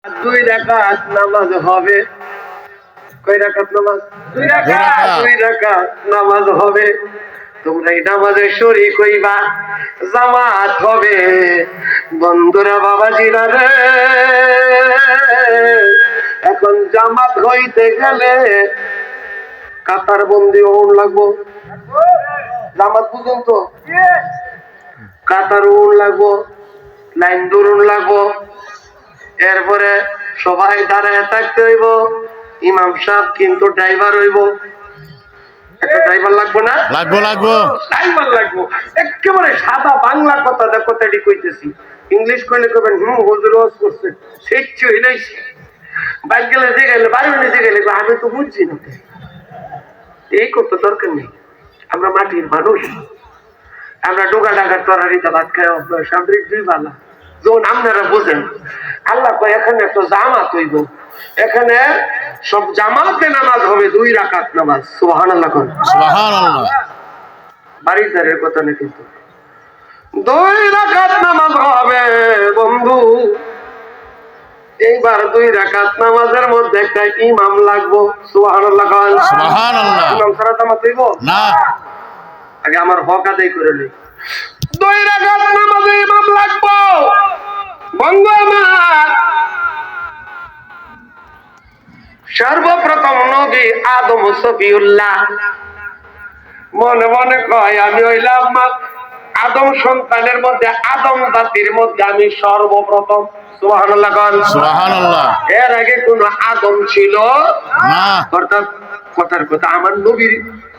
দুই রাকাত নামাজ হবে। কয় রাকাত নামাজ? দুই রাকাত নামাজ হবে। তোমরা এই নামাজে শরীক হইবা, জামাত হবে। বন্ধুরা, বাবাজিরা রে, এখন জামাত হইতে গেলে কাতার বন্দি হন লাগবো। জামাত পর্যন্ত কাতার উন লাগবো, লাইন ধরুন লাগবো। এরপরে সবাই দাঁড়ায় থাকতে হইব। ইমাম সাহেব কিন্তু ড্রাইভার হইব। একটা ড্রাইভার লাগবো না? ড্রাইভার লাগবো। একেবারে সাদা বাংলা কথাটি কইতেছি। ইংলিশ কইলে কবেন হুজুর ওয়াজ করছে, সেচ্ছি হইলাইছে। বাইক গেলে যে গেলে বাড়ি যে গেলে আমি তো বুঝছি না। এই করতে দরকার নেই। আমরা মাটির মানুষ, আমরা ডোকা ডাকার তরারিতে ভাত খাই অভ্যাস, সামরিক দুই বালা। যখন আপনারা বোঝেন, আল্লাহ কয় এখানে একটা জামাত হইব, এখানে সব জামাতে নামাজ হবে, দুই রাকাত নামাজ। সুবহানাল্লাহ। বাড়ির দ্বারের কথা না, কিন্তু দুই রাকাত নামাজ হবে বন্ধু। এইবার দুই রাকাত নামাজের মধ্যে একটা ইমাম লাগবো। সুবহানাল্লাহ। ইমাম ছাড়া জামাত হইব না। আগে আমার হক আদায় করে নেই। দুই রাকাত নামাজে ইমাম লাগবো। বন্ধু আমার, সর্বপ্রথম নবী আদম সফিউল্লাহ মনে মনে কয় আমি হইলাম আদম সন্তানের মধ্যে, আদম জাতির মধ্যে আমি সর্বপ্রথম। সুবহানাল্লাহ। এর আগে কোন আদম ছিল না। অর্থাৎ কথার কথা, আমার নবীর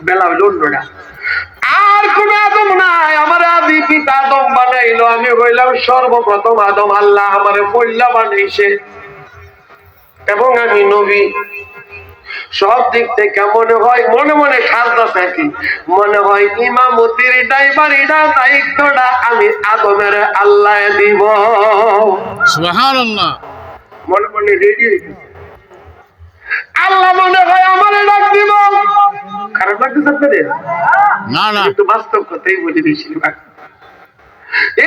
বেলা হইল অন্যটা। আর কোন আদম নাই, আমার আদি পিতা আদম বানাইলো, আমি হইলাম সর্বপ্রথম আদম। আল্লাহ আমার পয়লা বানাইছে এবং আমি নবী। সব দিক থেকে মনে হয়, মনে মনে সাজদা থাকি, মনে হয় ইমামতির ড্রাইভারিটা দায়িত্বটা আমি আদমের আল্লাহ দিব। সুবহানাল্লাহ। মনে মনে রেডি হইছে। আল্লাহ মনে হয় আমার ডাক দিব। খারাপ লাগতেছে আপনাদের? না না, একটু বাস্তব কথাই বলি বেশিরভাগ।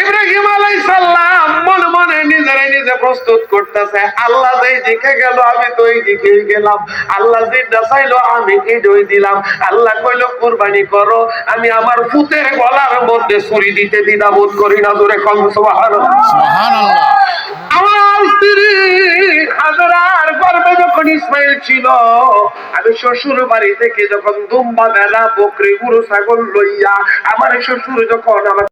ইব্রাহিম আলাইহিস সালাম মনে মনে নিজে প্রস্তুত করতেছে। আল্লাহ যেই দিকে গেল আমি তো এই দিকে গেলাম। আল্লাহ যেটা চাইলো আমি এটাই দিলাম। আল্লাহ কইলো কুরবানি করো, আমি আমার পুতের গলার মধ্যে ছুরি দিতে দ্বিধাবোধ করি না। জোরে কম সুবহানাল্লাহ। আমার স্ত্রী হাজরার গর্ভে যখন ইসমাইল ছিল, আমি শ্বশুর বাড়ি থেকে যখন দুম্বা ভেড়া বকরি গরু ছাগল লইয়া আমার শ্বশুর যখন আমার